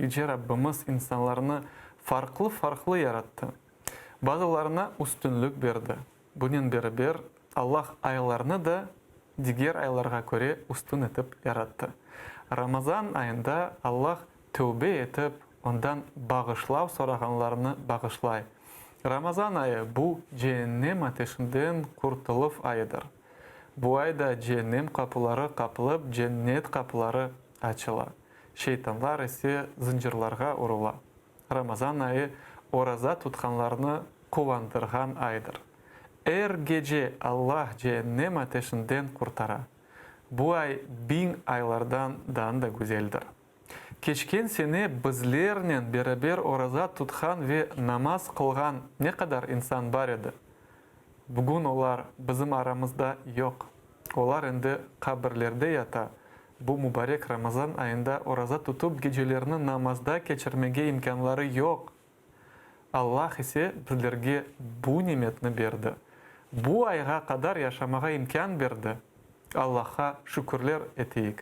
Yüce Rabbimiz insanlarını farklı yarattı. Bazılarına üstünlük verdi. Bunun beraber Allah aylarını da diğer aylarga göre üstün etip yarattı. Ramazan ayında Allah tövbe etip ondan bağışlav soraganlarını bağışlay. Ramazan ayı bu cehennem ateşinden kurtulup ayıdır. Bu ayda cehennem kapıları kapılıp cennet kapıları açıla. Şeytanlar ise zincirlarga urula. Ramazan ayı oraza tutkanlarını kuvandırgan aydır. Her gece Allah cehennem ateşinden kurtara. Bu ay 1000 aylardan da güzeldir. Geçen sene bizlerle beraber oraza tutkan ve namaz kılgan ne kadar insan var idi? Bugün onlar bizim aramızda yok. Onlar endi kabirlerde yata. Bu mübarek Ramazan ayında oraza tutup gecelerini namazda geçirmege imkanları yok. Allah ise bizlerge bu nimetini berdi. Bu ayga kadar yaşamaga imkan berdi. Allah'a şükürler eteyik.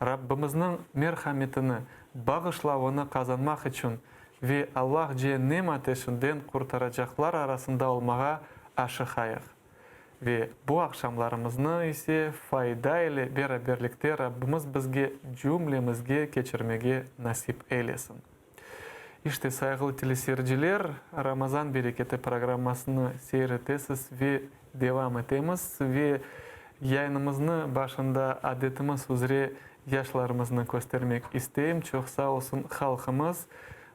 Rabbimizin merhametini, bağışlavını kazanmak için ve Allah cehennem ateşinden kurtaracaklar arasında olmağa aşıkayık. Ve bu akşamlarımızı ise fayda ile beraberlikte Rabbimiz bizge cümlemizge geçirmege nasip eylesin. İşte saygılı teleseyirciler, Ramazan Bereketi programmasını seyretesiz ve devam etemiz ve yayınımızın başında adetimiz üzere yaşlarımızı göstermek isteyim. Çok sağ olsun halkımız.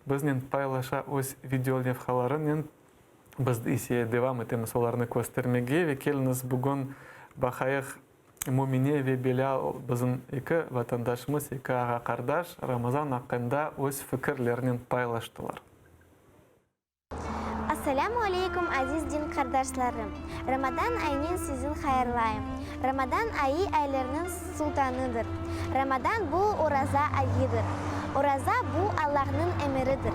Bizden paylaşa öz video levhalarının biz ise devam etemiz onlarını göstermege ve keliniz bugün bakayık Mumine ve Bilal bizim iki vatandaşımız, iki ağa kardeş Ramazan hakkında öz fikirlerini paylaştılar. Assalamu alaikum aziz din kardeşlerim. Ramazan ayının sizin hayırlayım. Ramazan ayı aylarının sultanıdır. Ramazan bu oraza ayıdır. Oraza bu Allah'ın emridir.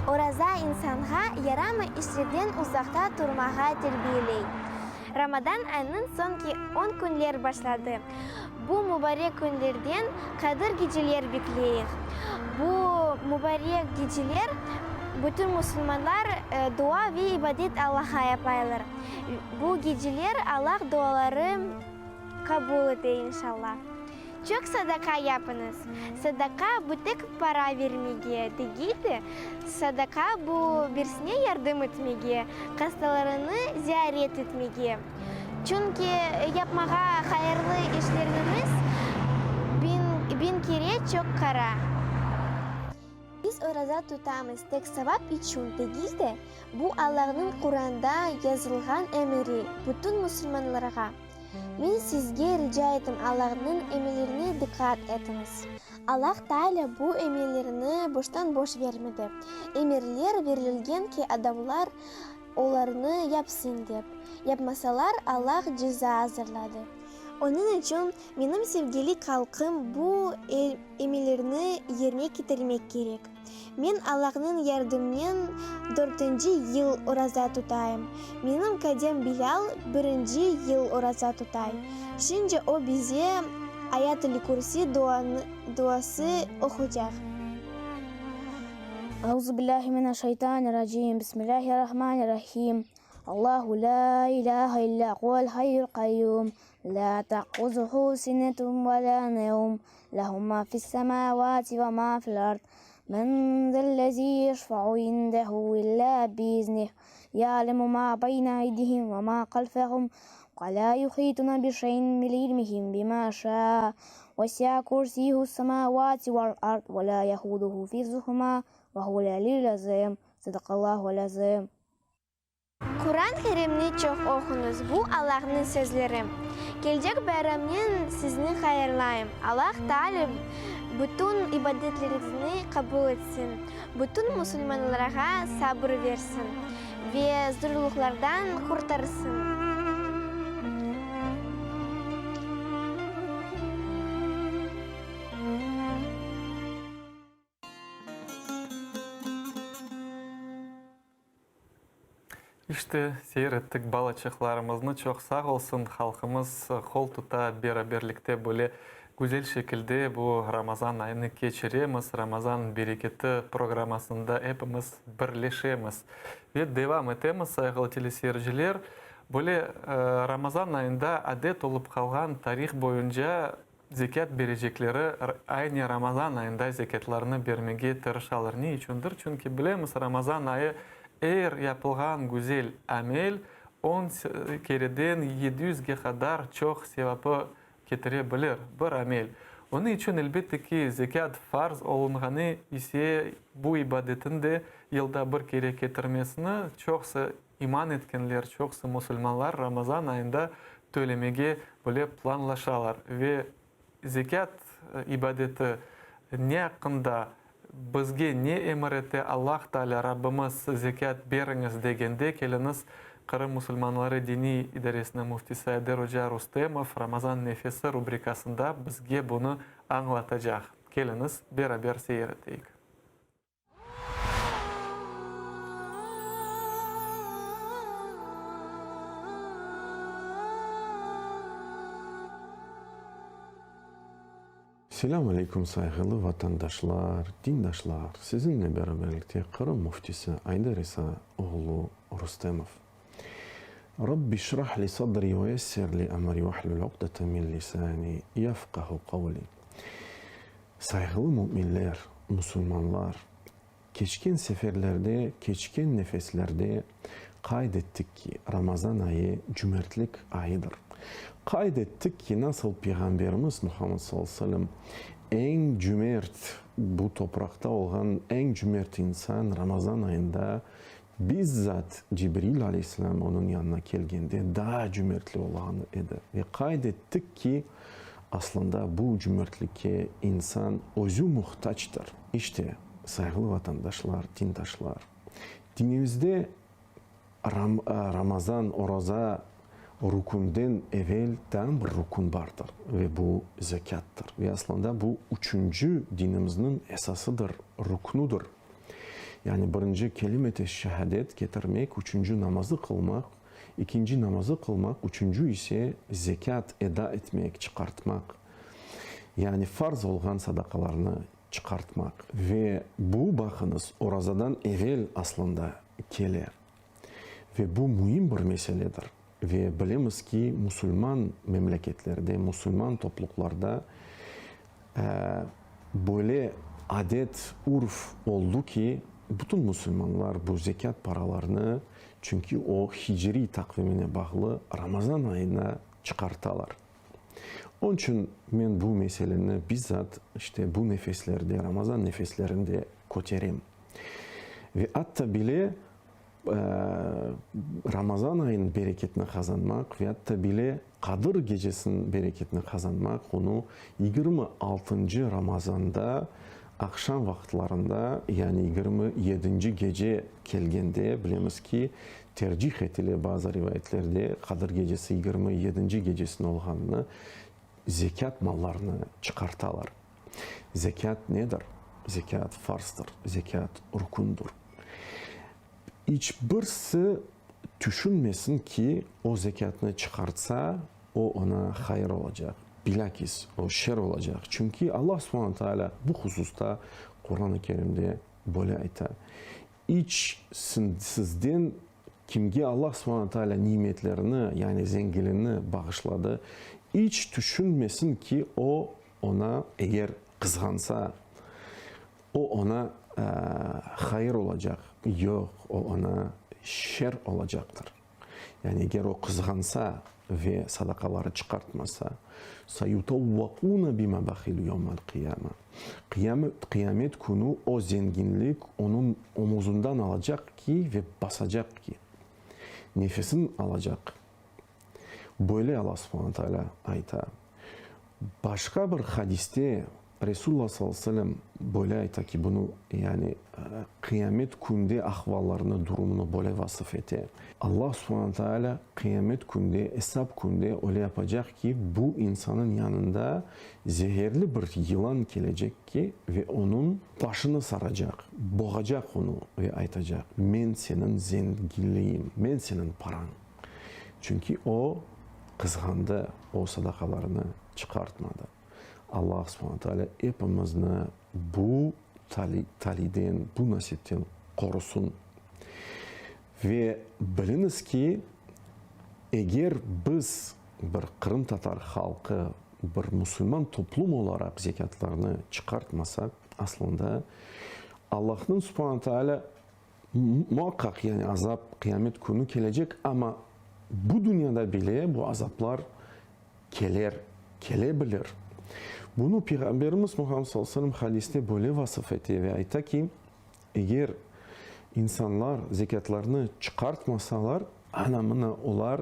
Oraza insanha yarama işlerden uzakta durmağa terbiyeley. Ramazan ayının sonki 10 günler başladı. Bu mübarek günlerden Kadir geceler bekleyiz. Bu mübarek geceler bütün Müslümanlar dua ve ibadet Allah'a yaparlar. Bu geceler Allah duaları kabul eder inşallah. Çok sadaka yapınız. Sadaka bu tek para vermeye değil. Sadaka bu birisine yardım etmeye, hastalarını ziyaret etmeye. Çünkü yapmaya hayırlı işlerimiz bin kere çok kara. Biz orada tutamız tek sevap için değil de bu Allah'ın Kur'an'da yazılgan emri bütün Müslümanlara. Ben sizge rica ettim Allah'ın emirlerine dikkat etiniz. Allah Teala bu emirlerini boştan boş vermedi. Emirler verilgen ki adamlar onlarını yapsın deyip. Yapmasalar Allah ceza hazırladı. Onun için benim sevgili halkım bu emirlerini yerine getirmek gerek. Ben Allah'ın yardımıyla 4. yıl oraza tutayım. Benim kadem Bilal 1. yıl oraza tutay. Şimdi o bize Ayet-ül Kürsi duası okuyacak. Euzubillahimineşşeytanirracim. Bismillahirrahmanirrahim. Allahu la ilahe illa huvel hayyul kayyum. La ta'khuzuhu sinetun ve la nevm. Lehum ma fis semavati ve ma fil ard. من ذا الذي يشفع عنده إلا بإذنه يعلم ما بين أيديهم وما خلفهم ولا يحيطون بشيء من علمه بما شاء وسع كرسيه السماوات والأرض ولا يئوده حفظهما وهو العلي العظيم صدق الله العظيم. Kur'an-ı Kerim'ni çok okunuz. Bu Allah'ın sözleri. Gelecek bayramın sizini hayırlayım. Allah Teala bütün ibadetlerinizi kabul etsin. Bütün Müslümanlara sabır versin ve zorluklardan kurtarsın. İşte seyrettik balaçıklarımızı çok sağ olsun halkımız kol tuta beraberlikte böyle güzel şekilde bu Ramazan ayını geçiremiz. Ramazan bereketi programmasında hepimiz birleşemiz ve devam etemiz saygılı teleseyirciler. Böyle Ramazan ayında adet olup kalgan tarih boyunca zekat verecekleri aynı Ramazan ayında zekatlarını vermeye tırışalır. Ne içindir? Çünkü bilemiz Ramazan ayı eğer yapılgan güzel amel 10 kereden 700'ge kadar çok sevabı getirebilir bir amel. Onun için elbette ki zekat farz olunğanı ise bu ibadetin de yılda bir kere getirmesini çoksa iman etkenler, çoksa Müslümanlar Ramazan ayında tölemege böyle planlaşalar ve zekat ibadeti ne hakkında bizge ne emirete Allah Teala Rabbimiz zekat beriniz degende keliniz Kırım Müslümanları Dini İdaresinin müftisi Ader Hoca Rustemov Ramazan Nefesi rubrikasında bizge bunu anlatacak. Keliniz beraber seyreteyik. Selamun Aleyküm saygılı vatandaşlar, dindaşlar. Sizinle beraberlikte Kırım Müftisi Aydar İsa oğlu Rustemov. Rabbi şrah li sadri ve yessir li emri ve hlul uqdete min lisani yafqahu kavli. Saygılı müminler, Müslümanlar, geçken seferlerde, geçken nefeslerde kaydettik ki Ramazan ayı cömertlik ayıdır. Kaydettik ki nasıl Peygamberimiz Muhammed sallallahu aleyhi ve sellem en cömert, bu toprakta olan en cömert insan Ramazan ayında bizzat Cibril aleyhisselam onun yanına geldiğinde daha cömertli olanı eder. Ve kaydettik ki aslında bu cömertliğe insan özü muhtaçtır. İşte saygılı vatandaşlar, dindaşlar, dinimizde Ramazan, oraza rukundan evvel tam bir rukun vardır ve bu zekattır. Ve aslında bu üçüncü dinimizin esasıdır, rukunudur. Yani birinci kelime-i şehadet getirmek, üçüncü namazı kılmak, ikinci namazı kılmak, üçüncü ise zekat eda etmek, çıkartmak. Yani farz olan sadakalarını çıkartmak. Ve bu bakınız orazadan evvel aslında gelir. Ve bu mühim bir meseledir. Ve bilemiz ki Müslüman memleketlerde, Müslüman topluluklarda böyle adet, urf oldu ki bütün Müslümanlar bu zekat paralarını çünkü o hicri takvimine bağlı Ramazan ayına çıkartalar. Onun için ben bu meseleni bizzat işte bu nefeslerde, Ramazan nefeslerinde koterim. Ve hatta bile Ramazan ayının bereketini kazanmak ve hatta bile Kadir gecesinin bereketini kazanmak onu 26. Ramazan'da akşam vaktlarında yani 27. gece gelgende bilemiz ki tercih edilir bazı rivayetlerde Kadir gecesi 27. gecesinin olganını zekat mallarını çıkartalar. Zekat nedir? Zekat farzdır. Zekat rukundur. Hiçbirisi düşünmesin ki o zekatını çıkartsa o ona hayır olacak. Bilakis o şer olacak. Çünkü Allah subhanahu teala bu hususta Kur'an-ı Kerim'de böyle ayta. Hiç sizden kimge Allah subhanahu teala nimetlerini yani zenginliğini bağışladı. Hiç düşünmesin ki o ona eğer kızgansa o ona hayır olacak. Yok, o ona şer olacaktır. Yani eğer o kızgansa ve sadakaları çıkartmasa sayutavvakuna bima bakhilu yevmel kıyame. Kıyamet günü o zenginlik onun omuzundan alacak ki ve basacak ki. Nefesini alacak. Böyle Allah subhanahu teala ayta. Başka bir hadiste Resulullah sallallahu aleyhi ve sellem böyle ayta ki bunu yani kıyamet günde ahvallarını, durumunu böyle vasıf etti. Allah subhanahu teala kıyamet günde, hesap günde öyle yapacak ki bu insanın yanında zehirli bir yılan gelecek ki ve onun başını saracak, boğacak onu ve aytacak. Ben senin zenginliğim, ben senin paran. Çünkü o kızgandı, o sadakalarını çıkartmadı. Allah subhanahu teala hepimizni bu taliden, bu nasipten korusun. Ve biliniz ki eğer biz bir Kırım Tatar halkı, bir Müslüman toplum olarak zekatlarını çıkartmasak aslında Allah'ın subhanahu teala muhakkak yani azap kıyamet günü gelecek ama bu dünyada bile bu azaplar gelebilir. Bunu Peygamberimiz Muhammed sallallahu aleyhi ve sellem hadiste böyle vasıf etti ve ayta ki eğer insanlar zekatlarını çıkartmasalar anlamına onlar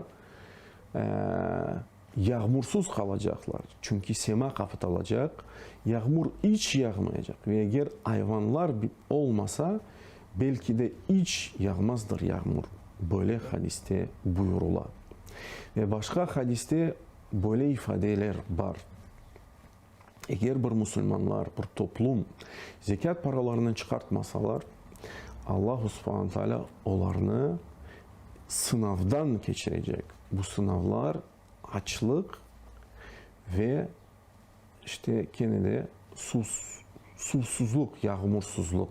yağmursuz kalacaklar. Çünkü sema kapatılacak, yağmur hiç yağmayacak ve eğer hayvanlar olmasa belki de hiç yağmazdır yağmur. Böyle hadiste buyurular. Ve başka hadiste böyle ifadeler var. Eğer bir Müslümanlar, bir toplum zekat paralarını çıkartmasalar Allah subhanahu teala onlarını sınavdan geçirecek. Bu sınavlar açlık ve işte kendine susuzluk, yağmursuzluk.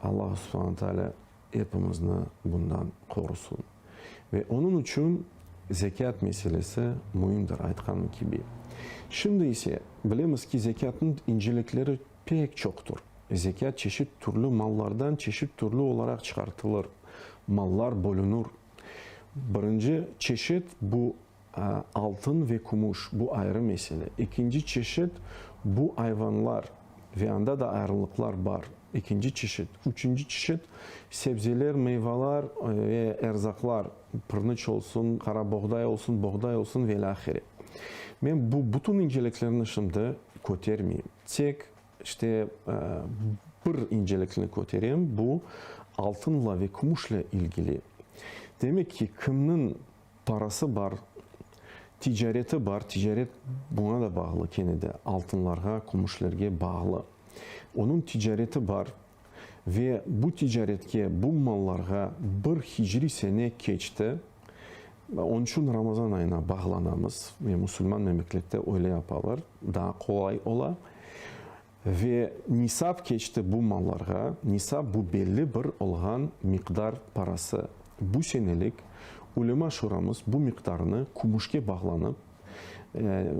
Allah subhanahu teala hepimizni bundan korusun. Ve onun için zekat meselesi mühimdir aytkanım gibi. Şimdi ise bilemiz ki zekatın incelikleri pek çoktur. Zekat çeşit türlü mallardan çeşit türlü olarak çıkartılır. Mallar bölünür. Birinci çeşit bu altın ve kumuş, bu ayrı mesele. İkinci çeşit bu hayvanlar ve anda da ayrılıklar var. İkinci çeşit. Üçüncü çeşit sebzeler, meyveler ve erzaklar. Pırnıç olsun, kara buğday olsun ve lahiri. Ben bu bütün inceliklerini şimdi kotermeyeyim. Tek işte bir inceliklerini kotereyim. Bu altınla ve kumuşla ilgili. Demek ki kimin parası var, ticareti var. Ticaret buna da bağlı kendine. Altınlara, kumuşlarga bağlı. Onun ticareti var ve bu ticaretke, bu mallarga bir hicri sene geçti. Onun için Ramazan ayına bağlanamız ve Müslüman memlekette öyle yaparlar. Daha kolay ola. Ve nisap geçti bu mallarga. Nisap bu belli bir olğan miktar parası. Bu senelik ulema şuramız bu miktarını kumuşke bağlanıp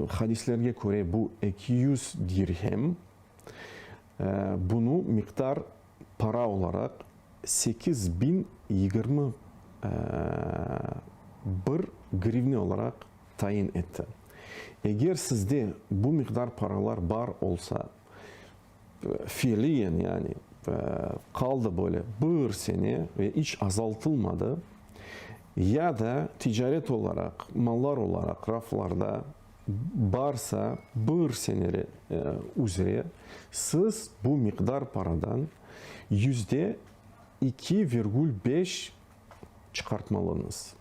hadislerge göre bu 200 dirhem bunu miktar para olarak 8021 grivne olarak tayin etti. Eğer sizde bu miktar paralar var olsa fiiliyen yani kaldı böyle bir sene ve hiç azaltılmadı ya da ticaret olarak, mallar olarak raflarda varsa bir sene üzere siz bu miktar paradan %2,5 çıkartmalısınız.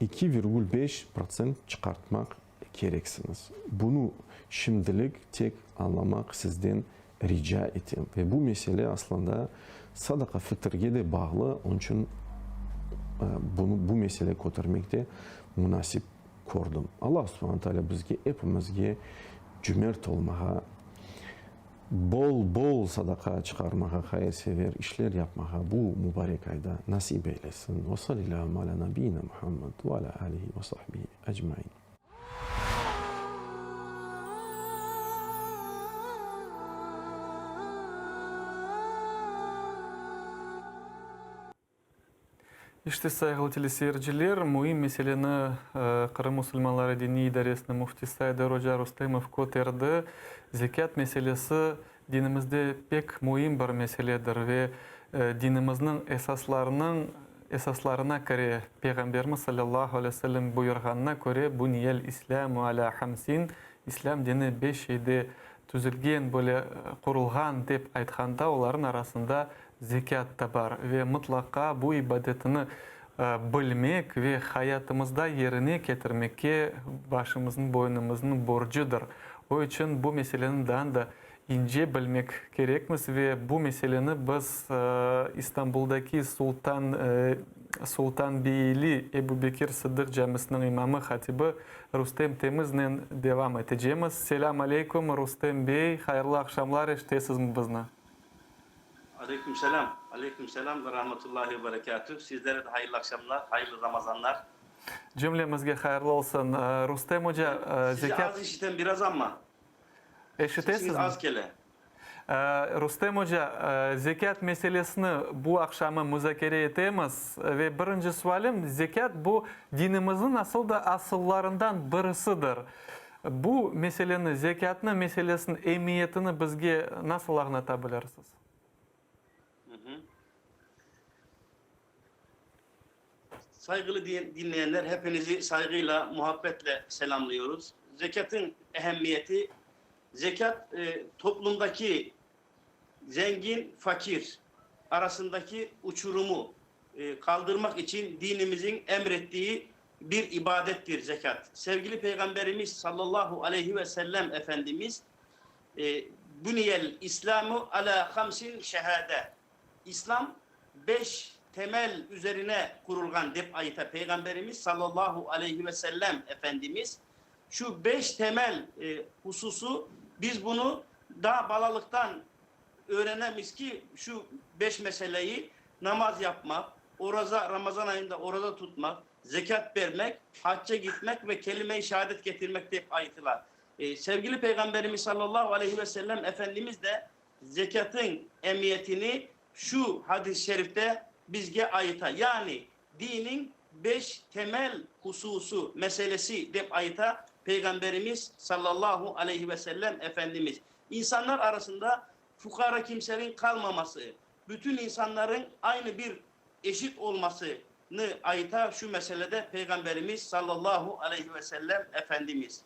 2,5% çıkartmak gereksiniz. Bunu şimdilik tek anlamak sizden rica ettim. Ve bu mesele aslında sadaka fitrige de bağlı. Onun için bu mesele kotarmakta münasip gördüm. Allah subhanahu teala bizge hepimizge cömert olmağa, bol sadaka çıkarmağa, hayırsever işler yapmağa bu mübarek ayda nasip eylesin. Ve sallallahu ala nabiyyina Muhammed ve ala alihi ve sahbihi ecmaîn. İşte saygılı teleseyirciler, mühim meseleni Kırım Müslümanları Dini İdaresi'nin müftisi Aydar Hoca Rüstemov koterdi. Zekat meselesi dinimizde pek mühim bir meseledir ve dinimizin esaslarına göre Peygamberimiz sallallahu aleyhi ve sellem buyurganına göre bu niyel İslamu ala hamsin, İslam dini 5 şeyde tüzülgen, böyle kurulgan dep aytganda onların arasında zekat da var ve mutlaka bu ibadetini bilmek ve hayatımızda yerine getirmekке başımızın, boynumuzun borcudur. O için bu meselenin daha da ince bilmek gerekmiz ve bu meseleni biz İstanbul'daki Sultan Sultan Beyli Ebu Bekir Sıddık Camisi'nin imamı hatibi Rustem Temiz'le devam edeceğiz. Selam aleyküm Rustem Bey. Hayırlı akşamlar. İştesiz mi bizne? Aleyküm selam. Aleyküm selam ve rahmetullahi ve berekatuhu. Sizlere de hayırlı akşamlar, hayırlı Ramazanlar. Cümlemizge hayırlı olsun. Rustem Hoca Sizi zekat... az işiten biraz ama. Eşitesiz Sesiniz mi? az gele. Rustem Hoca, zekat meselesini bu akşamı müzakere edemiz ve birinci sualim, zekat bu dinimizin asıl da asıllarından birisidir. Bu meselenin, zekatın meselesinin emniyetini bizge nasıl anlatabilirsiniz? Saygılı dinleyenler, hepinizi saygıyla, muhabbetle selamlıyoruz. Zekatın ehemmiyeti, zekat toplumdaki zengin, fakir arasındaki uçurumu kaldırmak için dinimizin emrettiği bir ibadettir zekat. Sevgili Peygamberimiz sallallahu aleyhi ve sellem Efendimiz Buniyel İslamu ala hamsin şehade. İslam 5 temel üzerine kurulgan dep ayta Peygamberimiz sallallahu aleyhi ve sellem Efendimiz şu 5 temel hususu biz bunu daha balalıktan öğrenemiz ki şu 5 meseleyi namaz yapmak, Ramazan ayında oruç tutmak, zekat vermek, hacca gitmek ve kelime-i şehadet getirmek dep aytılar. Sevgili Peygamberimiz sallallahu aleyhi ve sellem Efendimiz de zekatın emniyetini şu hadis-i şerifte bizge ayıta, yani dinin 5 temel hususu meselesi dep ayıta Peygamberimiz sallallahu aleyhi ve sellem Efendimiz. İnsanlar arasında fukara kimsenin kalmaması, bütün insanların aynı bir eşit olmasını ayıta şu meselede Peygamberimiz sallallahu aleyhi ve sellem Efendimiz.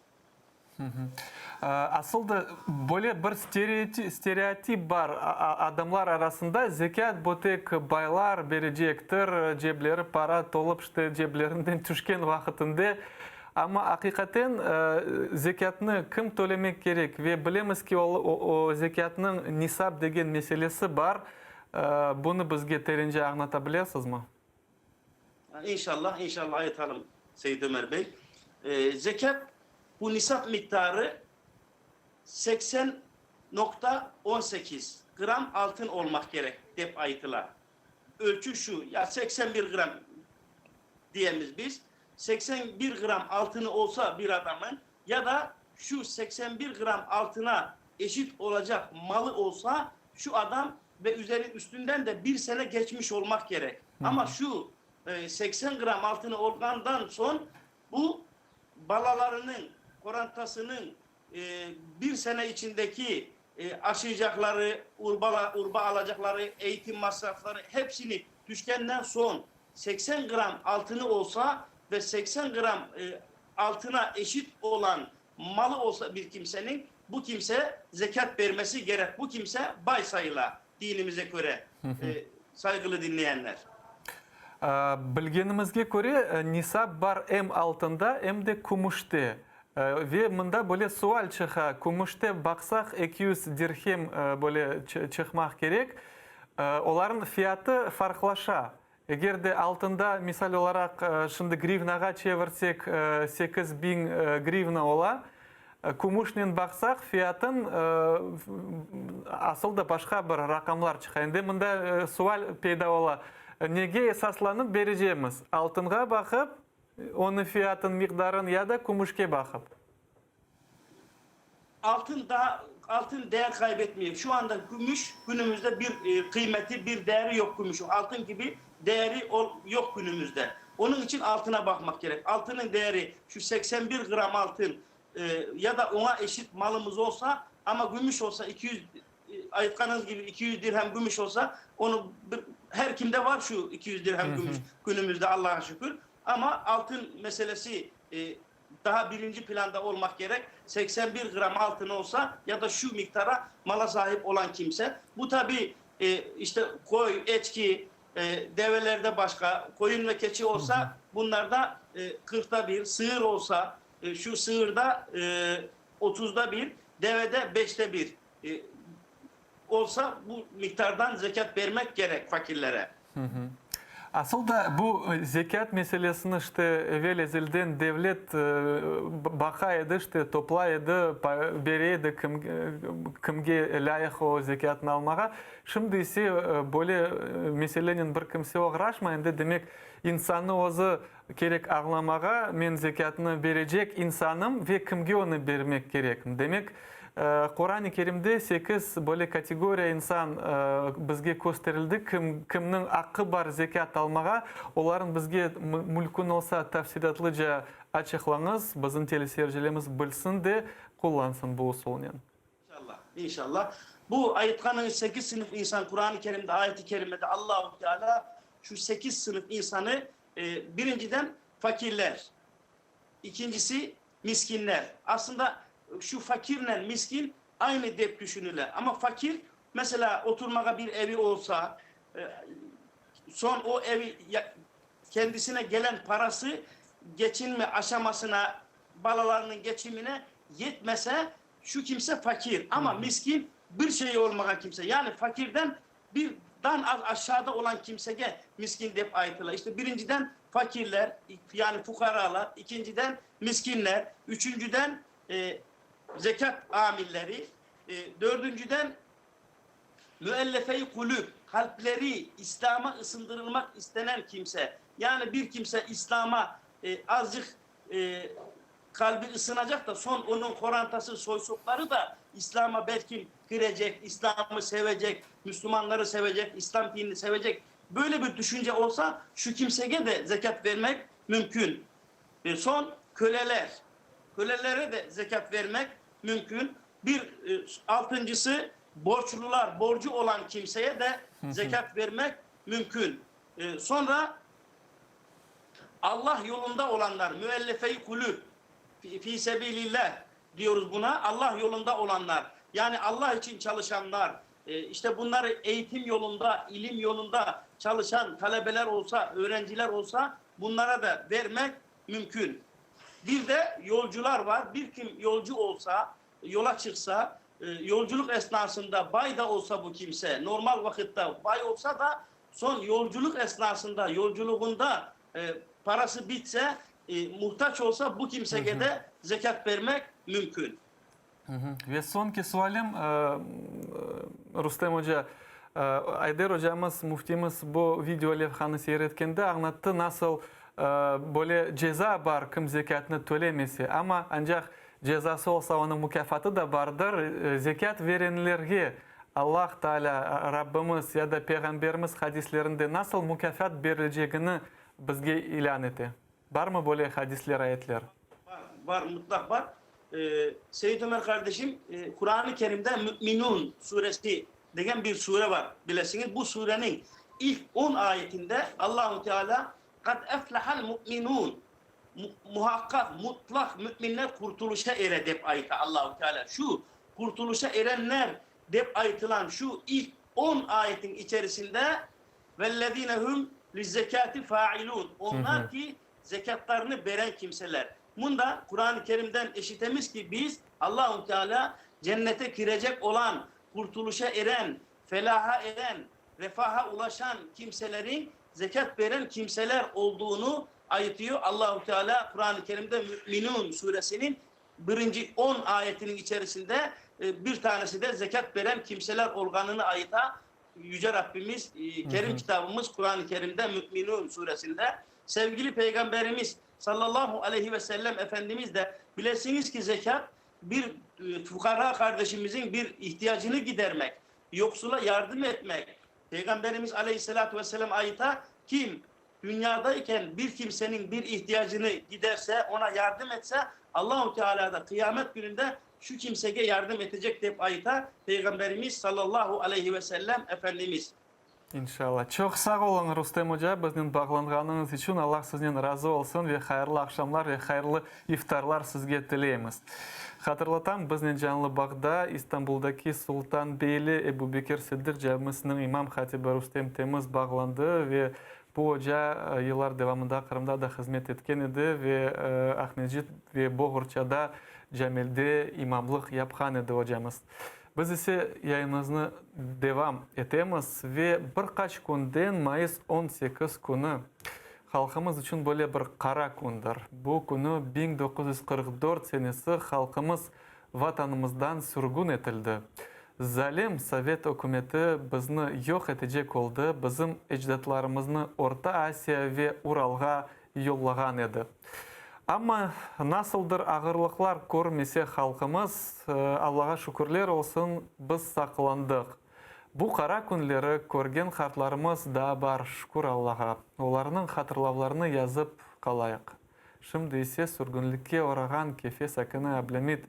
Aslında böyle bir stereotip var adamlar arasında, zekat bu tek baylar verecektir, cepleri para dolup işte ceplerinden düşken vakitinde. Ama hakikaten zekatını kim söylemek gerek ve bilemiz ki o zekatının nisab degen meselesi var. Bunu bizge terince anlatabilirsiniz mi? İnşallah ayıtalım Seyyid Ömer Bey. Zekat bu nisap miktarı 80,18 gram altın olmak gerek dep ayıtılar. Ölçü şu, ya 81 gram diyemiz biz. 81 gram altını olsa bir adamın ya da şu 81 gram altına eşit olacak malı olsa şu adam ve üstünden de bir sene geçmiş olmak gerek. Ama şu 80 gram altını olgandan son bu balalarının, korantasının bir sene içindeki aşıyacakları, urba alacakları, eğitim masrafları hepsini düşkenden son 80 gram altını olsa ve 80 gram altına eşit olan malı olsa bir kimsenin, bu kimse zekat vermesi gerek. Bu kimse bay sayıla dinimize göre saygılı dinleyenler. Bilgenimizge göre nisab var hem altında hem de kumuşta. Ve bunda böyle sual çıxa, kumuşta baksak 200 dirhem böyle çıkmak gerek. Onların fiyatı farklılaşa. Eğer de altında misal olarak şimdi grivnaga çevirsek 8000 grivna ola, kumuşnen baksak fiyatın asıl da başka bir rakamlar çıxa. Endi bunda sual peyda ola. Nege esaslanıp vereceğimiz? Altınga bakıp, onun fiyatın miktarını ya da kumuşke bakıp? Altın değer kaybetmiyor. Şu anda gümüş günümüzde bir kıymeti, bir değeri yok gümüşün. Altın gibi değeri yok günümüzde. Onun için altına bakmak gerek. Altının değeri şu 81 gram altın ya da ona eşit malımız olsa ama gümüş olsa 200 ayıtkanız gibi 200 dirhem gümüş olsa onu her kimde var şu 200 dirhem gümüş günümüzde Allah'a şükür. Ama altın meselesi daha birinci planda olmak gerek. 81 gram altın olsa ya da şu miktara mala sahip olan kimse. Bu tabi işte koy, eçki, develerde başka, koyun ve keçi olsa bunlarda 40'ta bir, sığır olsa şu sığırda 30'da bir, devede 5'te bir olsa bu miktardan zekat vermek gerek fakirlere. Aslında bu zekat meselesini işte evvel ezelden devlet bakaydı, işte toplaydı, bereydi kimge layık o zekatını almağa. Şimdi ise böyle meselenin bir kimse uğraşmayındı. Demek insanı özü gerek ağlamağa, men zekatını verecek insanım ve kimge onu vermek gerek. Demek Kur'an-ı Kerim'de 8 böyle kategoriya insan bizge gösterildi. Kimnin hakkı var zekat almağa, onların bizge mülkün olsa tafsilatlıca açıklanız, bizim teleseyircilerimiz bilsin de kullansın bu usulünü. İnşallah. İnşallah. Bu ayetkanın 8 sınıf insan Kur'an-ı Kerim'de ayet-i kerimede Allah-u Teala şu 8 sınıf insanı birinciden fakirler, ikincisi miskinler. Aslında şu fakirle miskin aynı dep düşünürler. Ama fakir mesela oturmaya bir evi olsa son o evi kendisine gelen parası geçinme aşamasına, balalarının geçimine yetmese şu kimse fakir. Ama miskin bir şey olmayan kimse. Yani fakirden bir dan aşağıda olan kimseye miskin dep aytılar. İşte birinciden fakirler yani fukaralar, ikinciden miskinler, üçüncüden zekat amilleri, dördüncüden müellefe-i kulüp, kalpleri İslam'a ısındırılmak istenen kimse. Yani bir kimse İslam'a azıcık kalbi ısınacak da son onun korantası, soysukları da İslam'a belki girecek, İslam'ı sevecek, Müslümanları sevecek, İslam dinini sevecek. Böyle bir düşünce olsa şu kimseye de zekat vermek mümkün. Son köleler, kölelere de zekat vermek mümkün. Altıncısı borçlular, borcu olan kimseye de zekat vermek mümkün. Sonra Allah yolunda olanlar, müellefe-i kulüp, fi sebilillah diyoruz buna. Allah yolunda olanlar, yani Allah için çalışanlar, işte bunları eğitim yolunda, ilim yolunda çalışan talebeler olsa, öğrenciler olsa bunlara da vermek mümkün. Bir de yolcular var. Bir kim yolcu olsa, yola çıksa, yolculuk esnasında bay da olsa bu kimse, normal vakitte bay olsa da son yolculuk esnasında, yolculuğunda parası bitse, muhtaç olsa bu kimseye de zekat vermek mümkün. Ve sonki sualim Rustem Hoca, Ayder hocamız, muftimiz bu video levhanı seyretkende anlattı nasıl böyle ceza var kim zekatını tölemesi ama ancak cezası olsa onun mükafatı da vardır. Zekat verenlerge Allah Teala Rabbimiz ya da Peygamberimiz hadislerinde nasıl mükafat verileceğini bizge ilan etti. Var mı böyle hadisler, ayetler? Var, mutlak var. Seyyid Ömer kardeşim, Kur'an-ı Kerim'de Mü'minun suresi degen bir sure var. Bilesiniz bu surenin ilk 10 ayetinde Allahu Teala kad eflahal mu'minun, muhakkak mutlak müminler kurtuluşa ere dep ayeti Allahu Teala. Şu kurtuluşa erenler dep ayıtılan şu ilk 10 ayetin içerisinde vellezinehum lizzekati failun. Onlar ki zekatlarını veren kimseler. Bunda Kur'an-ı Kerim'den eşitemiz ki biz Allahu Teala cennete girecek olan, kurtuluşa eren, felaha eren, refaha ulaşan kimselerin zekat veren kimseler olduğunu ayıtıyor. Allahu Teala Kur'an-ı Kerim'de Mü'minun suresinin birinci 10 ayetinin içerisinde bir tanesi de zekat veren kimseler olganını ayıta Yüce Rabbimiz, Kerim kitabımız Kur'an-ı Kerim'de Mü'minun suresinde. Sevgili Peygamberimiz sallallahu aleyhi ve sellem Efendimiz de bilesiniz ki zekat bir fukara kardeşimizin bir ihtiyacını gidermek, yoksula yardım etmek. Peygamberimiz aleyhissalatü vesselam ayıta kim dünyadayken bir kimsenin bir ihtiyacını giderse, ona yardım etse Allahu Teala da kıyamet gününde şu kimseye yardım edecek deyip ayıta Peygamberimiz sallallahu aleyhi ve sellem Efendimiz. İnşallah. Çok sağ olun Rustem Hoca. Bizden bağlanğanınız için Allah sizden razı olsun ve hayırlı akşamlar ve hayırlı iftarlar sizge dileyimiz. Hatırlatam, bizden canlı bağda İstanbul'daki Sultanbeyli Ebu Bekir Siddiq Camisi'nin İmam Hatibi Rustem temiz bağlandı ve bu hoca yıllar devamında Kırım'da da hizmet etken idi ve Ahmetcik ve Boğurça'da Cemil'de imamlık yapkan idi hocamız. Biz ise yayınımızı devam etemiz ve birkaç günden Mayıs 18 günü halkımız için böyle bir kara gündür. Bu günü 1944 senesi halkımız vatanımızdan sürgün etildi. Zalim Sovet hükümeti bizni yok edecek oldu. Bizim ecdatlarımızı Orta Asya ve Ural'a yollagan edi. Ama nasıldır ağırlıklar görmese halkımız, Allah'a şükürler olsun biz saklandık. Bu kara günleri görgen kartlarımız da var şükür Allah'a. Onların hatırlamalarını yazıp kalayık. Şimdi ise sürgünlükке uğragan Kefe sakini Abdülhamid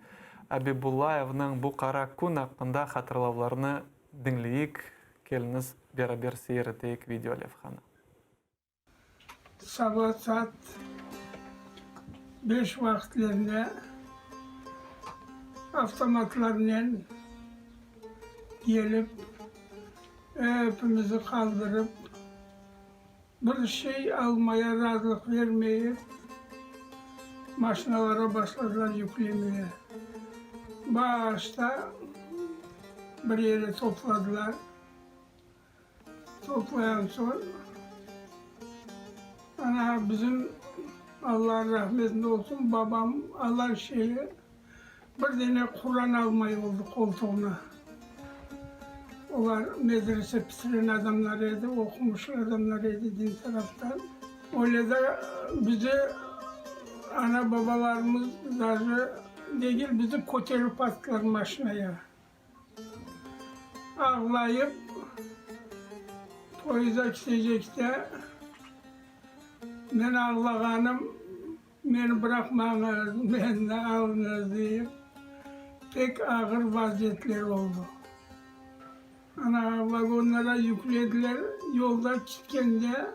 Abibullaev'nin bu kara gün hakkında hatırlamalarını dinleyik. Geliniz beraber seyreteyik video levhanı. Sabah saat 5 vakitlerinde avtomatlarla gelip hepimizi kaldırıp bir şey almaya razılık vermeyip maşinalara başladılar yüklemeye. Başta bir yere topladılar. Toplayan son bizim Allah rahmetinde olsun babam Allah şeyi bir tane Kur'an almayı oldu koltuğuna. Onlar medrese bitiren adamlarıydı, okumuş adamlarıydı din taraftan. Öyle de bizi ana babalarımız değil bizi koterip attılar maşinaya. Ağlayıp poyuza gidecekte ben ağlaganım, beni bırakmanız, beni de alınız deyip pek ağır vaziyetler oldu. Vagonlara yüklediler, yolda gittiğinde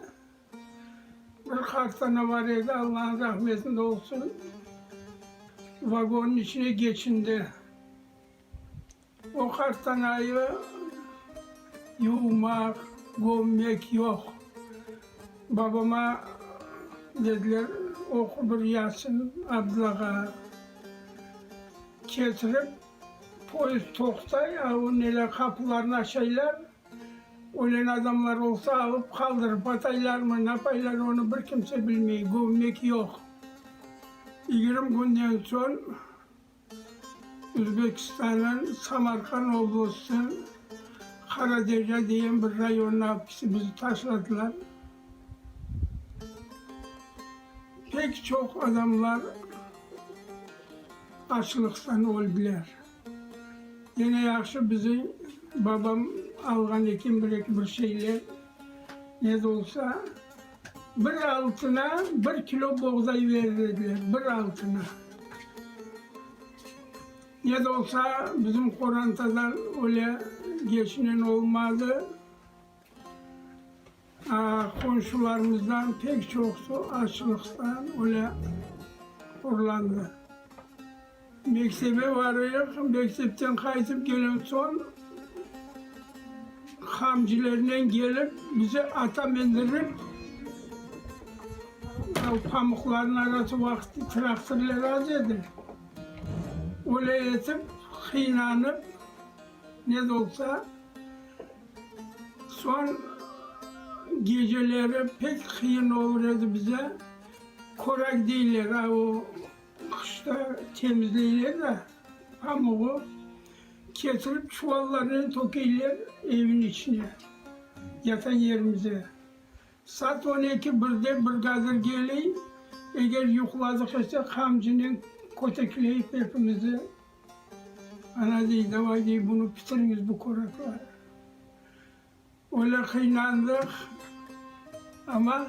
bir kartana var idi, Allah'ın rahmetinde olsun. Vagonun içine geçindi. O kartanayı yumak, gömmek yok. Babama dediler, oku bir Yasin Abdullah'a getirip polis toktay, o neler kapılarını açaylar. Ölen adamlar olsa alıp kaldırıp ataylar mı, ne yapaylar onu bir kimse bilmiyor, gömmek yok. 20 günden son Özbekistan'ın Samarkand Oblası'nın Karaderya diyen bir rayonun hapisi bizi taşladılar. Pek çok adamlar açlıktan öldüler. Yine yaxşı bizi babam algan ekin bir şeyler ne de olsa bir altına 1 kilo buğday verirdiler, bir altına. Ne de olsa bizim Korantadan öyle geçinen olmadı. Komşularımızdan pek çoksu açlıktan öyle kurlandı. Mektebe varıyık, mektepten kayıtıp gelen son hamcilerine gelip bize ata bindirip pamukların arası vakti traktörler az edi. Öyle etip, kıynanıp ne de olsa son geceleri pek kıyın olurdu bize. Korak değiller, o kışta temizleyirler de pamuğu getirip çuvallarını tokaylar evin içine, yatan yerimize. Saat 12:01'de bir gadır geleyim, eğer yukladık ise kamcının kotekleyip hepimizi ana değil, davay değil, bunu bitiriniz bu korakları. Öyle kıynandık ama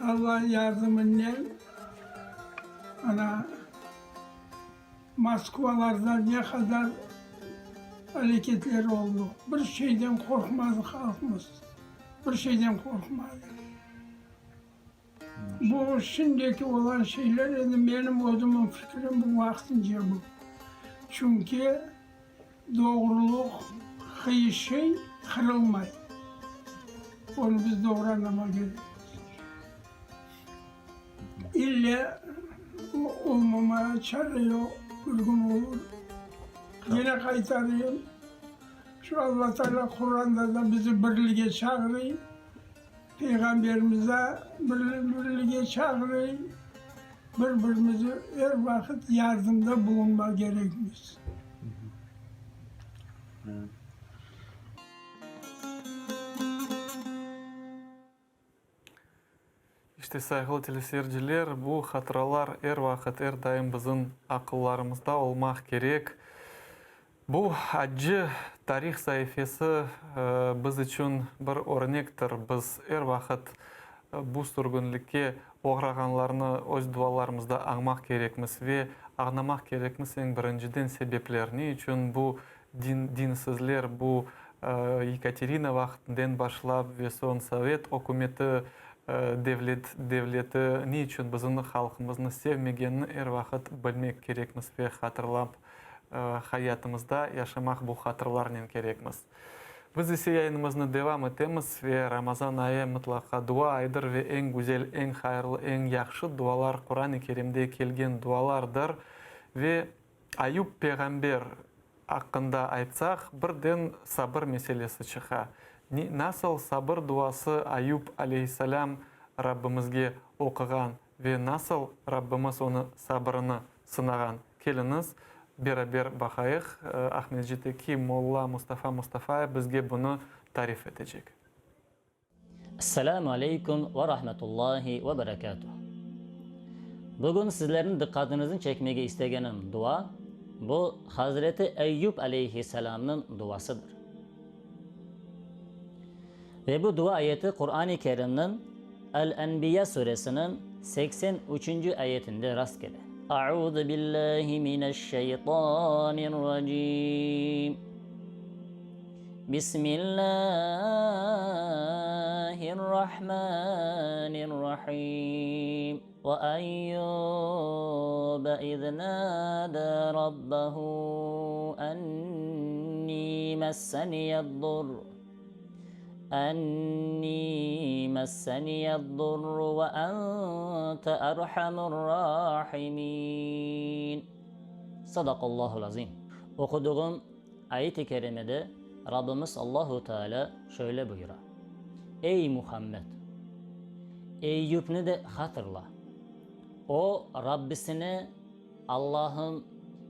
Allah yardımıyla Moskvalarda ne kadar hareketler oldu. Bir şeyden korkmadı halkımız. Bir şeyden korkmadı. Bu şimdiki olan şeyler benim odumun fikrim bu vaktince bu. Çünkü doğruluk, hiç şey kırılmay. Onu biz doğru anlamak gerekiyor. İlle olmamaya çare yok, uygun olur. Yine kaytarayım. Şu Allah Teala Kur'an'da da bizi birliğe çağırıyor. Peygamberimize birliğe çağırıyor. Birbirimize her vakit yardımda bulunma gerekmiş. İşte saygılı teleseyirciler, bu hatıralar her vakit, her daim bizim akıllarımızda olmak gerek. Bu acı tarih sayfası biz için bir örnektir. Biz her vakit bu sürgünlükке uğraganlarını öz dualarımızda anmak gerekmiz ve anlamak gerekmiz en birinciden sebeplerini için bu dinsizler, bu Yekaterina vaktinden başlap ve son Sovet hükümeti devleti niçin bizim halkımızı sevmegenini her vakit bilmek gerekmiz ve hatırlap hayatımızda yaşamak bu hatırlarla gerekmiz. Biz ise yayınımızı devam etemiz ve Ramazan ayı mutlaka dua ayıdır ve en güzel, en hayırlı, en yaxşı dualar Kur'an-ı Kerim'de kelgen dualardır. Ve Ayub peygamber hakkında aytsak birden sabır meselesi çıka. Nasıl sabır duası Ayub aleyhisselam Rabbimizge okugan ve nasıl Rabbimiz onu sabrını sınagan. Keliniz beraber bakayık. Ahmetci'deki Molla Mustafa bizge bunu tarif edecek. Esselamu Aleyküm ve Rahmetullahi ve Berekatuhu. Bugün sizlerin dikkatinizi çekmeye istegenim dua, bu Hazreti Eyyub Aleyhisselam'ın duasıdır. Ve bu dua ayeti Kur'an-ı Kerim'nin El-Enbiya suresinin 83. ayetinde rastgele. A'udhu billahi mineşşeytanirracim. Bismillahirrahmanirrahim. Ve Eyyub iz nâdâ rabbahu enni messeniyed-dur. أني مسني الضر وأنت أرحم الراحمين. Sadakallahul azim. Okuduğum ayet-i kerimede Rabbimiz Allahu Teala şöyle buyuruyor. Ey Muhammed! Eyyub'ni de hatırla. O Rabbisine Allah'ım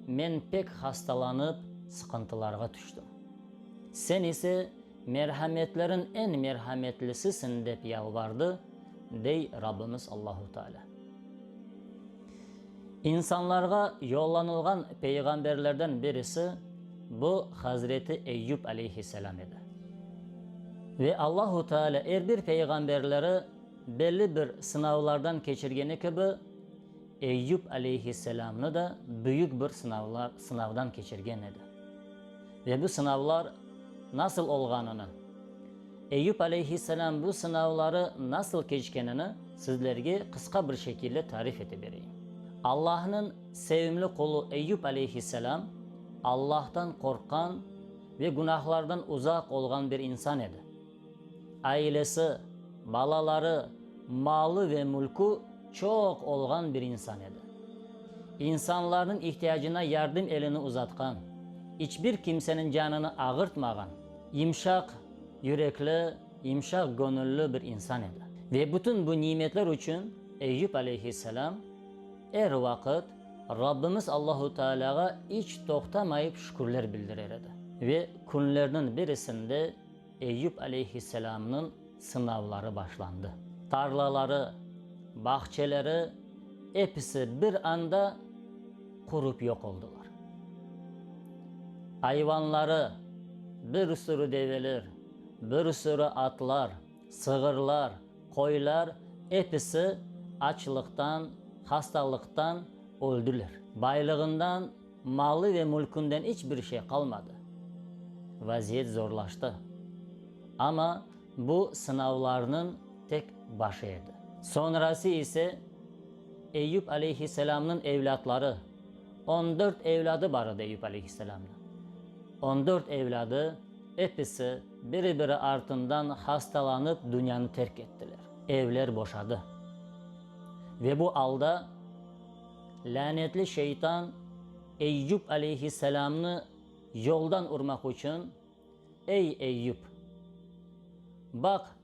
men pek hastalanıp sıkıntılara düştüm. Sen ise merhametlerin en merhametlisisin deyip yalvardı, dey Rabbimiz Allahu Teala. İnsanlarga yollanılgan peygamberlerden birisi bu Hazreti Eyyub Aleyhisselam idi. Ve Allahu Teala her bir peygamberleri belli bir sınavlardan geçirgeni gibi Eyyub Aleyhisselam'ını da büyük bir sınavdan geçirgen idi. Ve bu sınavlar nasıl olganını, Eyyub Aleyhisselam bu sınavları nasıl geçkenini sizlerge kısa bir şekilde tarif edebileyim. Allah'ın sevimli kulu Eyyub Aleyhisselam Allah'tan korkan ve günahlardan uzak olgan bir insan idi. Ailesi, balaları, malı ve mülkü çok olgan bir insan idi. İnsanların ihtiyacına yardım elini uzatkan, hiçbir kimsenin canını ağırtmagan, yumuşak yürekli, yumuşak gönüllü bir insan idi. Ve bütün bu nimetler için Eyyub Aleyhisselam her vakit Rabbimiz Allahu Teala'ya hiç toktamayıp şükürler bildirirdi. Ve günlerinin birisinde Eyyub Aleyhisselam'ın sınavları başlandı. Tarlaları, bahçeleri hepsi bir anda kurup yok oldular. Hayvanları, bir sürü develer, bir sürü atlar, sığırlar, koylar hepsi açlıktan, hastalıktan öldüler. Baylığından, malı ve mülkünden hiçbir şey kalmadı. Vaziyet zorlaştı. Ama bu sınavlarının tek başıydı. Sonrası ise Eyyub Aleyhisselam'ın evlatları, 14 evladı vardı Eyyub Aleyhisselam'ın. 14 evladı hepsi biri ardından hastalanıp dünyanı terk ettiler. Evler boşadı. Ve bu halda lanetli şeytan Eyyub Aleyhisselam'ı yoldan urmak için ey Eyüp bak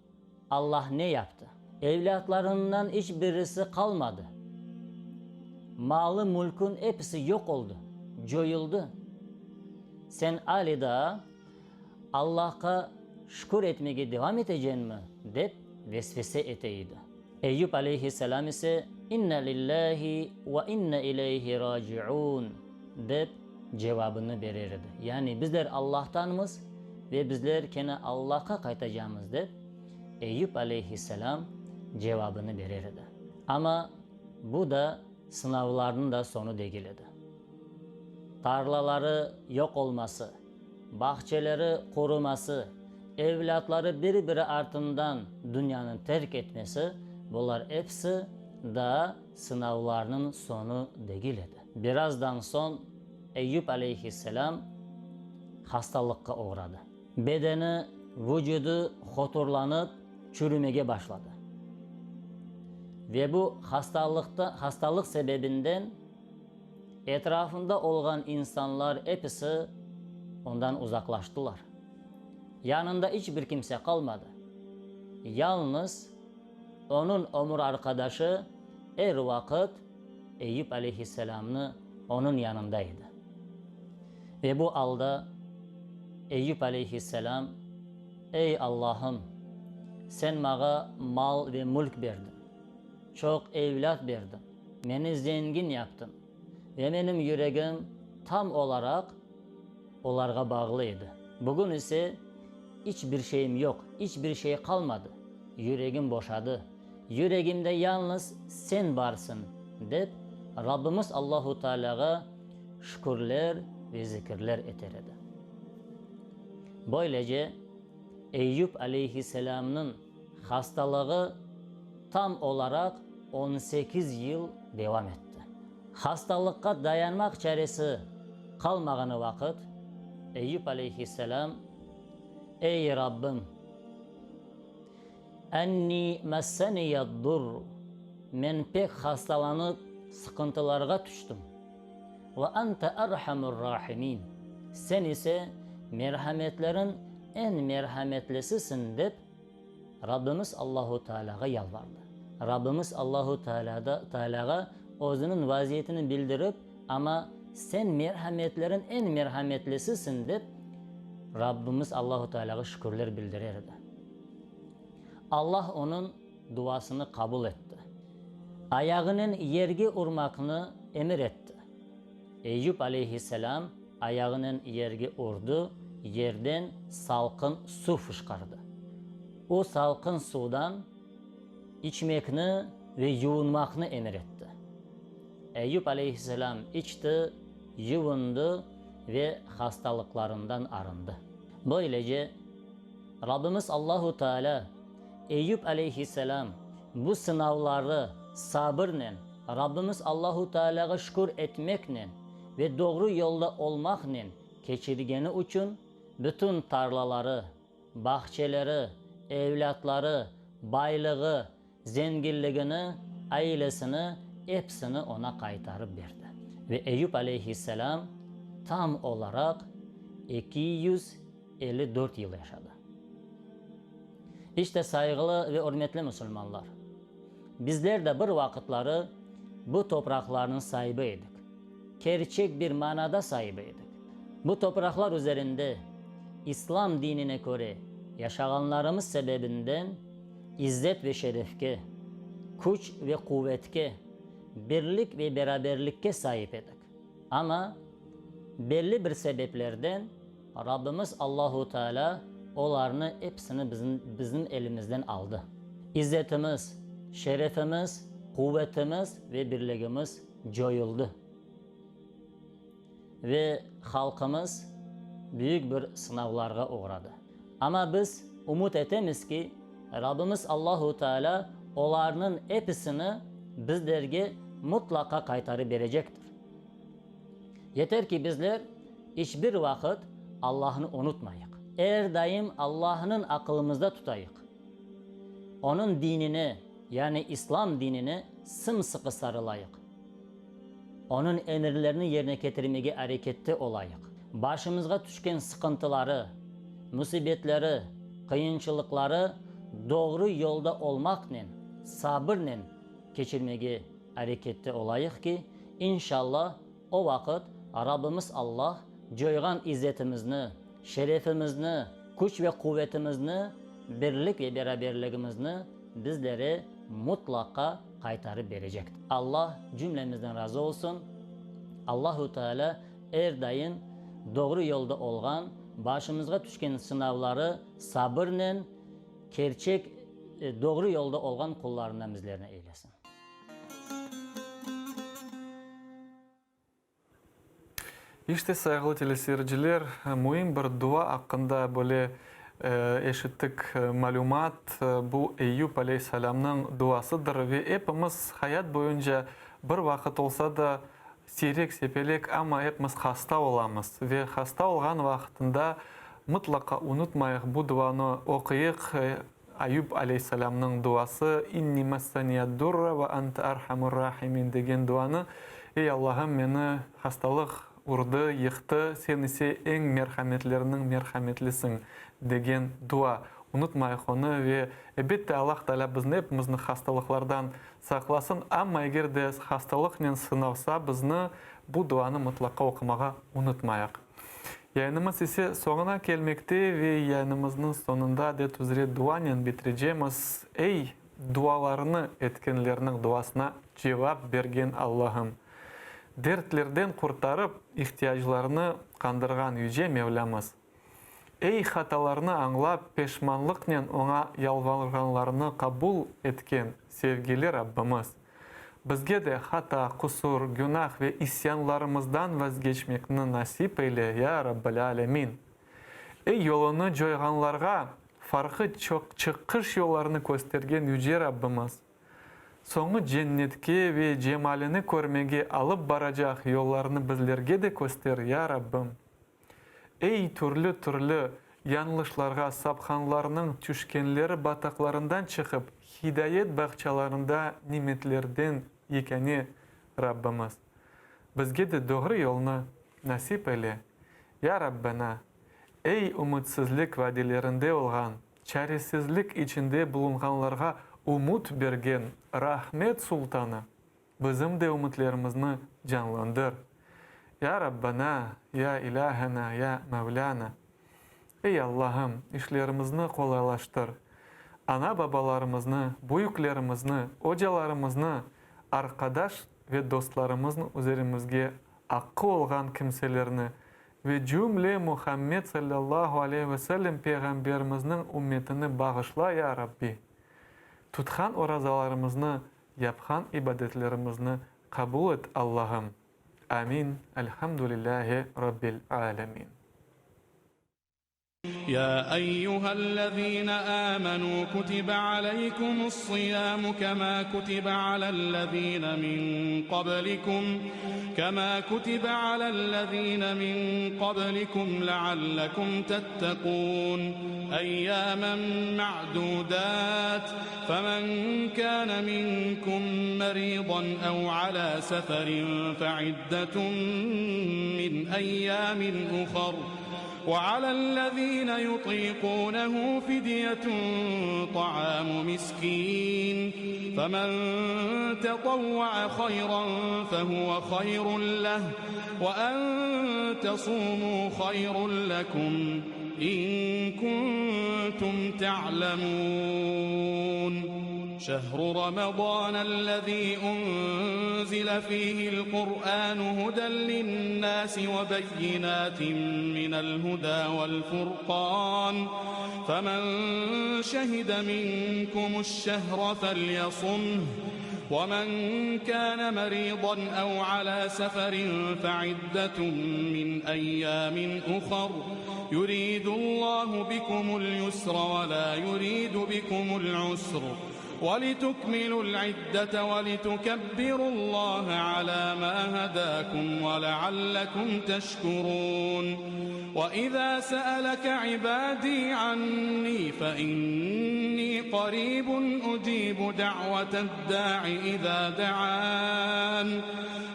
Allah ne yaptı? Evlatlarından hiçbirisi kalmadı. Malı mülkün hepsi yok oldu. Coyuldu. Sen alida Allah'a şükür etmeye devam edeceksin mi? Deyip vesvese eteydi. Eyüp aleyhisselam ise inne lillahi ve inne ileyhi raciun deyip cevabını verirdi. Yani bizler Allah'tanmız ve bizler gene Allah'a kaytacağımız deyip Eyüp aleyhisselam cevabını verirdi. Ama bu da sınavlarının da sonu değildi. Tarlaları yok olması, bahçeleri kuruması, evlatları biri ardından dünyanın terk etmesi, bunlar hepsi da sınavlarının sonu değildi. Birazdan son Eyüp aleyhisselam hastalıkka uğradı. Bedeni, vücudu xoturlanıp çürümeye başladı. Ve bu hastalık sebebinden etrafında olan insanlar hepsi ondan uzaklaştılar. Yanında hiçbir kimse kalmadı. Yalnız onun ömür arkadaşı her vakit Eyüp aleyhisselam'ın onun yanındaydı. Ve bu halde Eyüp aleyhisselam ey Allah'ım sen bana mal ve mülk verdin. Çok evlat verdin. Beni zengin yaptın. Ve benim yüreğim tam olarak onlara bağlıydı. Bugün ise hiçbir şeyim yok. Hiçbir şey kalmadı. Yüreğim boşadı. Yüreğimde yalnız sen varsın deyip Rabbimiz Allahu Teala'ya şükürler ve zikirler eterdi. Böylece Eyüp aleyhisselam'ın hastalığı tam olarak 18 yıl devam etti. Hastalıkka dayanmak çaresi kalmağını vakit Eyüp aleyhisselam ey Rabbim enni messeniyeddur men pek hastalanıp sıkıntılarga düştüm ve ente erhamur rahimin sen ise merhametlerin en merhametlisisin deyip Rabbimiz Allahu Teala'ya yalvardı. Rabbimiz Allahu Teala'ya özünün vaziyetini bildirip ama sen merhametlerin en merhametlisisin deyip Rabbimiz Allahu Teala'ya şükürler bildirirdi. Allah onun duasını kabul etti. Ayağının yerge urmakını emir etti. Eyüp aleyhisselam ayağının yerge urdu, yerden salkın su fışkardı. O salkın sudan içmekini ve yuvinmakını emir etti. Eyüp aleyhisselam içti, yuvundu ve hastalıklarından arındı. Böylece Rabbimiz Allahu Teala Eyüp aleyhisselam bu sınavları sabırla Rabbimiz Allahu Teala'ya şükür etmekle ve doğru yolda olmakla geçirgeni için bütün tarlaları, bahçeleri, evlatları, baylığı, zenginliğini, ailesini hepsini ona kaytarıp verdi. Ve Eyüp aleyhisselam tam olarak 254 yıl yaşadı. İşte saygılı ve hürmetli Müslümanlar, bizler de bir vakitleri bu toprakların sahibiydik. Gerçek bir manada sahibiydik. Bu topraklar üzerinde İslam dinine göre yaşayanlarımız sebebinden izzet ve şerefke, güç ve kuvvetke, birlik ve beraberlikke sahip idik. Ama belli bir sebeplerden Rabbimiz Allahu Teala onlarını hepsini bizim elimizden aldı. İzzetimiz, şerefimiz, kuvvetimiz ve birliğimiz coyuldu. Ve halkımız büyük bir sınavlara uğradı. Ama biz umut etemiz ki Rabbimiz Allahu Teala onların hepsini bizlerge mutlaka kaytarı verecektir. Yeter ki bizler hiçbir vakit Allah'ını unutmayık. Her daim Allah'ın aklımızda tutayık. Onun dinini yani İslam dinini sımsıkı sarılayık. Onun emirlerini yerine getirmeye harekette olayık. başımızga düşken sıkıntıları, musibetleri, kıyınçılıkları doğru yolda olmakla, sabırla geçirmeye harekette olayık ki inşallah o vakit Rabbimiz Allah joygan izzetimizni, şerefimizni, kuch ve kuvvetimizni, birlik ve beraberligimizni bizlere mutlaka qaytarib verecektir. Allah cümlemizden razı olsun. Allahu Teala her daim doğru yolda olgan, başımızga düşken sınavları sabırla, gerçek doğru yolda olgan kullarından bizlerine eylesin. İşte saygılı teleseyirciler, mühim bir dua hakkında böyle eşittik malumat bu Eyyub Aleyhisselam'ın duasıdır ve hepimiz hayat boyunca bir vakit olsa da sirek sepelek ama hepimiz hasta olamız ve hasta olgan vaktinde mutlaka unutmayık bu duanı okuyuk. Eyyub Aleyhisselam'ın duası inni messeniyed durra ve ente erhamur rahimin degen duanı. Ey Allah'ım beni hastalık urdu, yıktı, sen ise en merhametlerinin merhametlisin degen dua. Unutmayık onu ve elbette Allah Teala bizni hepimizni hastalıklardan saklasın. Ama eğer de hastalıkla sınavsa bizni bu duanı mutlaka okumağa unutmayık. Yayınımız ise sonuna gelmekte ve yayınımızın sonunda adet üzere duayla bitireceğimiz. Ey dualarını etkenlerinin duasına cevap bergen Allah'ım. Dertlerden kurtarıp ihtiyaçlarını kandırgan Yüce Mevlamız. Ey hatalarını anlap peşmanlıkla ona yalvarganlarını kabul etken sevgili Rabbimiz. Bizge de hata, kusur, günah ve isyanlarımızdan vazgeçmekini nasip eyle ya Rabbel Alemin. Ey yolunu joyganlarga farkı çok çıkış yollarını göstergen Yüce Rabbimiz. Sonu cennetke ve cemalini görmege alıp baracak yollarını bizlerge de göster ya Rabbim. Ey türlü yanlışlarga sapkanlarının düşkenleri bataklarından çıkıp hidayet bahçalarında nimetlerden yekeni Rabbimiz. Bizge de doğru yolunu nasip eyle. Ya Rabbana, ey umutsuzluk vadelerinde olgan, çaresizlik içinde bulunganlarga umut bergen rahmet sultanı, bizim de umutlarımızı canlandır. Ya Rabbana, ya ilahana, ya Mevlana. Ey Allah'ım, işlerimizni kolaylaştır. Ana babalarımızı, büyüklerimizi, hocalarımızı, arkadaş ve dostlarımızın üzerimizge hakkı olgan kimselerini ve cümle Muhammed sallallahu aleyhi ve sellem peygamberimizin ümmetini bağışla ya Rabbi. Tutkan orazalarımızı, yapkan ibadetlerimizi kabul et Allah'ım. Amin. Elhamdülillahi Rabbil alemin. يا أيها الذين آمنوا كتب عليكم الصيام كما كتب على الذين من قبلكم لعلكم تتقون أياما معدودات فمن كان منكم مريضا أو على سفر فعدة من أيام أخر وعلى الذين يطيقونه فدية طعام مسكين فمن تطوع خيرا فهو خير له وأن تصوموا خير لكم إن كنتم تعلمون شهر رمضان الذي أنزل فيه القرآن هدى للناس وبينات من الهدى والفرقان فمن شهد منكم الشهر فليصمه ومن كان مريضا أو على سفر فعدة من أيام أخر يريد الله بكم اليسر ولا يريد بكم العسر ولتكملوا العدة ولتكبروا الله على ما هداكم ولعلكم تشكرون وإذا سألك عبادي عني فإني قريب أجيب دعوة الداع إذا دعان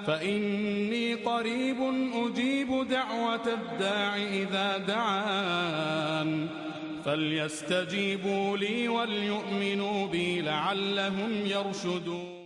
فإني قريب أجيب دعوة الداع إذا دعان فليستجيبوا لي وليؤمنوا بي لعلهم يرشدون